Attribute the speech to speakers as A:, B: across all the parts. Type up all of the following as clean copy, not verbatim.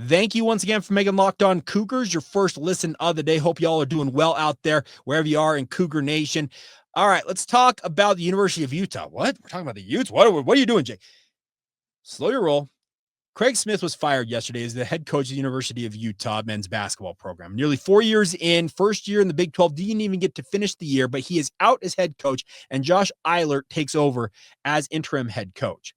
A: Thank you once again for making Locked On Cougars your first listen of the day. Hope y'all are doing well out there, wherever you are in Cougar Nation. All right, let's talk about the University of Utah. What? We're talking about the Utes? What are you doing, Jay? Slow your roll. Craig Smith was fired yesterday as the head coach of the University of Utah men's basketball program. Nearly 4 years in, first year in the Big 12, didn't even get to finish the year, but he is out as head coach, and Josh Eilert takes over as interim head coach.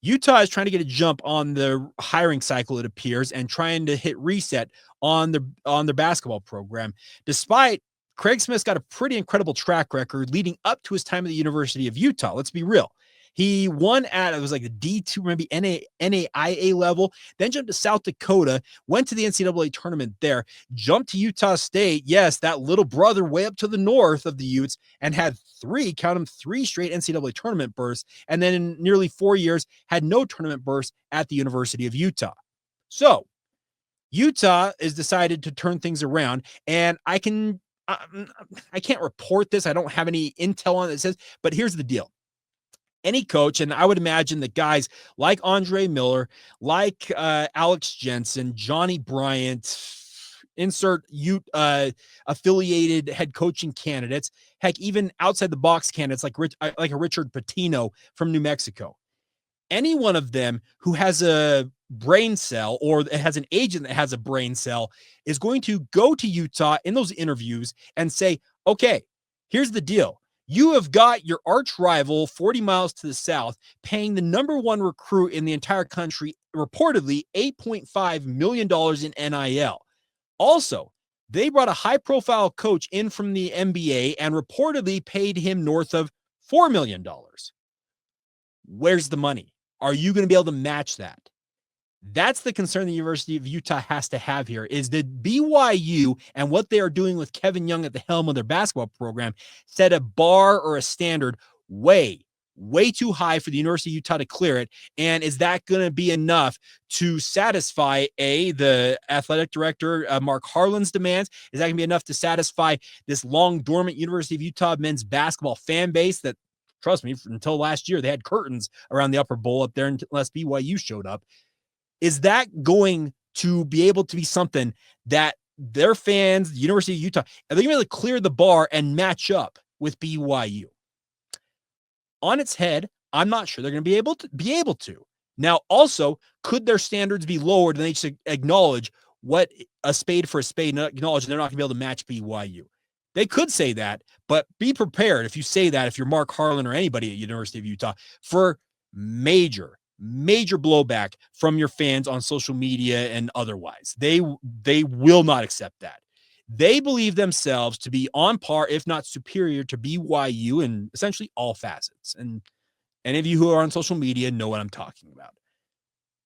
A: Utah is trying to get a jump on the hiring cycle, it appears, and trying to hit reset on their basketball program. Despite Craig Smith's got a pretty incredible track record leading up to his time at the University of Utah. Let's be real. He won at, it was like the D2, maybe NAIA level, then jumped to South Dakota, went to the NCAA tournament there, jumped to Utah State. Yes, that little brother way up to the north of the Utes, and had three straight NCAA tournament berths. And then in nearly 4 years, had no tournament berths at the University of Utah. So Utah has decided to turn things around, and I can't report this. I don't have any intel on it that says, but here's the deal. Any coach, and I would imagine that guys like Andre Miller, like Alex Jensen, Johnny Bryant, insert affiliated head coaching candidates, heck, even outside the box candidates like a Richard Pitino from New Mexico. Any one of them who has a brain cell or has an agent that has a brain cell is going to go to Utah in those interviews and say, okay, here's the deal. You have got your arch rival 40 miles to the south paying the number one recruit in the entire country, reportedly $8.5 million in NIL. Also, they brought a high-profile coach in from the NBA and reportedly paid him north of $4 million. Where's the money? Are you going to be able to match that? That's the concern the University of Utah has to have here, is that BYU and what they are doing with Kevin Young at the helm of their basketball program set a bar or a standard way too high for the University of Utah to clear it. And is that going to be enough to satisfy the athletic director, Mark Harlan's demands? Is that going to be enough to satisfy this long dormant University of Utah men's basketball fan base that, trust me, until last year, they had curtains around the upper bowl up there unless BYU showed up? Is that going to be able to be something that their fans, the University of Utah, are they going to be able to clear the bar and match up with BYU? On its head, I'm not sure they're going to be able to. Now, also, could their standards be lowered and they just acknowledge what a spade for a spade and acknowledge they're not going to be able to match BYU? They could say that, but be prepared if you say that, if you're Mark Harlan or anybody at University of Utah, for major blowback from your fans on social media and otherwise. They will not accept that. They believe themselves to be on par, if not superior, to BYU in essentially all facets. And any of you who are on social media know what I'm talking about.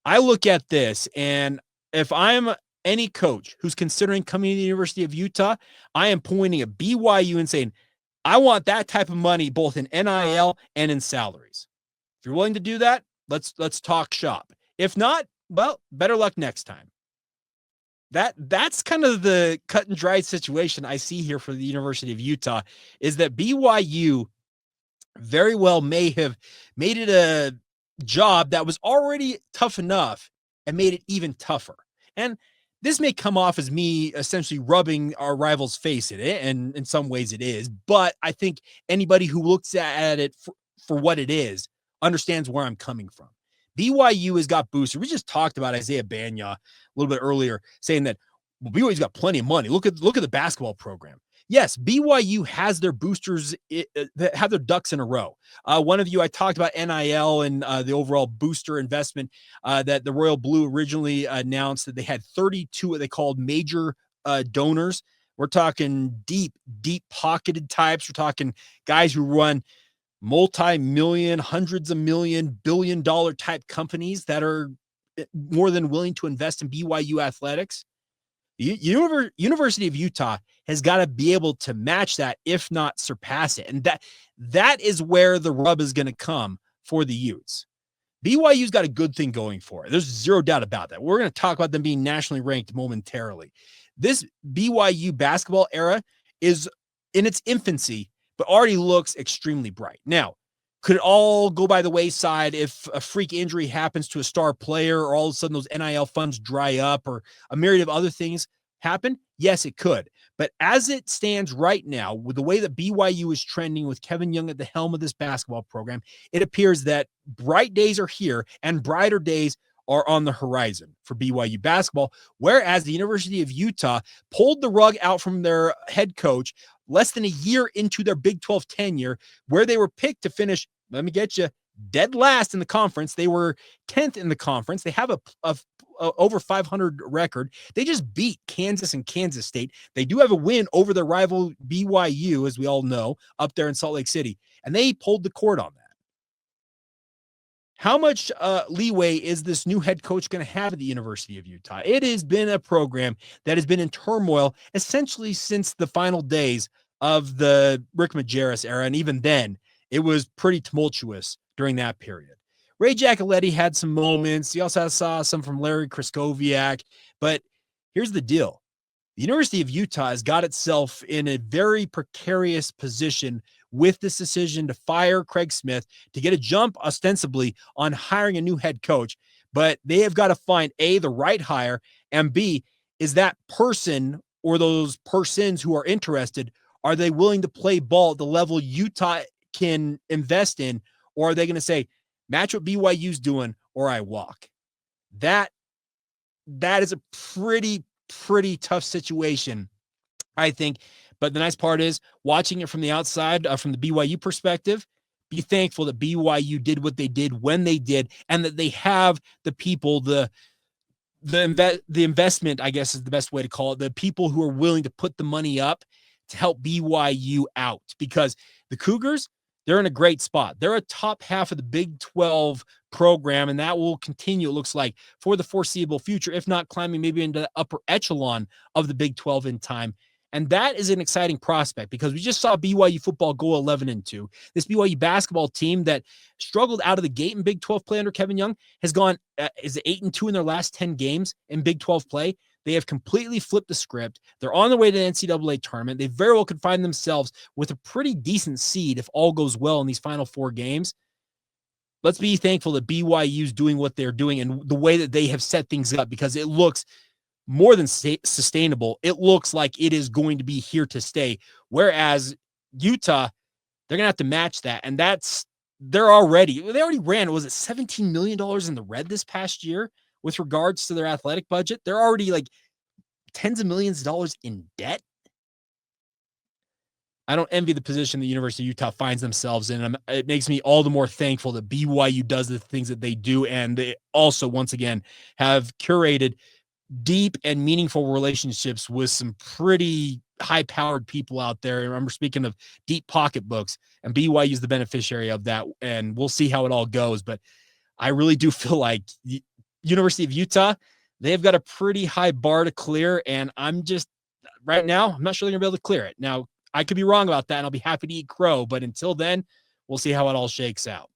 A: I look at this, and if I'm any coach who's considering coming to the University of Utah, I am pointing at BYU and saying, I want that type of money both in NIL and in salaries. If you're willing to do that, let's talk shop. If not, well, better luck next time. That's kind of the cut and dry situation I see here for the University of Utah, is that BYU very well may have made it a job that was already tough enough and made it even tougher. And this may come off as me essentially rubbing our rival's face in it, and in some ways it is, but I think anybody who looks at it for what it is understands where I'm coming from. BYU has got boosters. We just talked about Isaiah Banya a little bit earlier, saying that BYU's got plenty of money. Look at the basketball program. Yes, BYU has their boosters that have their ducks in a row. One of you, I talked about NIL and the overall booster investment that the Royal Blue originally announced, that they had 32 what they called major donors. We're talking deep pocketed types. We're talking guys who run multi-million, hundreds of million, billion-dollar type companies that are more than willing to invest in BYU athletics. University of Utah has got to be able to match that, if not surpass it. And that is where the rub is going to come for the Utes. BYU's got a good thing going for it. There's zero doubt about that. We're going to talk about them being nationally ranked momentarily. This BYU basketball era is in its infancy, but already looks extremely bright. Now, could all go by the wayside if a freak injury happens to a star player, or all of a sudden those NIL funds dry up, or a myriad of other things happen? Yes, it could. But as it stands right now, with the way that BYU is trending with Kevin Young at the helm of this basketball program, it appears that bright days are here and brighter days are on the horizon for BYU basketball, whereas the University of Utah pulled the rug out from their head coach less than a year into their Big 12 tenure, where they were picked to finish, let me get you, dead last in the conference. They were 10th in the conference. They have a over 500 record. They just beat Kansas and Kansas State. They do have a win over their rival BYU, as we all know, up there in Salt Lake City, and they pulled the cord on that. How much leeway is this new head coach going to have at the University of Utah? It has been a program that has been in turmoil essentially since the final days of the Rick Majerus era, and even then, it was pretty tumultuous during that period. Ray Giacoletti had some moments. You also saw some from Larry Kraskowiak, but here's the deal. The University of Utah has got itself in a very precarious position with this decision to fire Craig Smith, to get a jump ostensibly on hiring a new head coach. But they have got to find A, the right hire, and B, is that person or those persons who are interested, are they willing to play ball at the level Utah can invest in, or are they going to say, match what BYU's doing or I walk? That is a pretty tough situation, I think. But the nice part is, watching it from the outside, from the BYU perspective, be thankful that BYU did what they did when they did, and that they have the people, the investment, I guess is the best way to call it, the people who are willing to put the money up to help BYU out. Because the Cougars, they're in a great spot. They're a top half of the Big 12 program, and that will continue, it looks like, for the foreseeable future, if not climbing maybe into the upper echelon of the Big 12 in time. And that is an exciting prospect, because we just saw BYU football go 11-2. This BYU basketball team that struggled out of the gate in Big 12 play under Kevin Young has gone is 8-2 in their last 10 games in Big 12 play. They have completely flipped the script. They're on their way to the NCAA tournament. They very well could find themselves with a pretty decent seed if all goes well in these final 4 games. Let's be thankful that BYU is doing what they're doing and the way that they have set things up, because it looks more than sustainable. It looks like it is going to be here to stay. Whereas Utah, they're going to have to match that. And they already ran, was it $17 million in the red this past year with regards to their athletic budget? They're already like tens of millions of dollars in debt. I don't envy the position the University of Utah finds themselves in. It makes me all the more thankful that BYU does the things that they do. And they also, once again, have curated deep and meaningful relationships with some pretty high-powered people out there. I remember speaking of deep pocketbooks, and BYU is the beneficiary of that, and we'll see how it all goes. But I really do feel like the University of Utah, they've got a pretty high bar to clear, and I'm not sure they're going to be able to clear it. Now, I could be wrong about that, and I'll be happy to eat crow, but until then, we'll see how it all shakes out.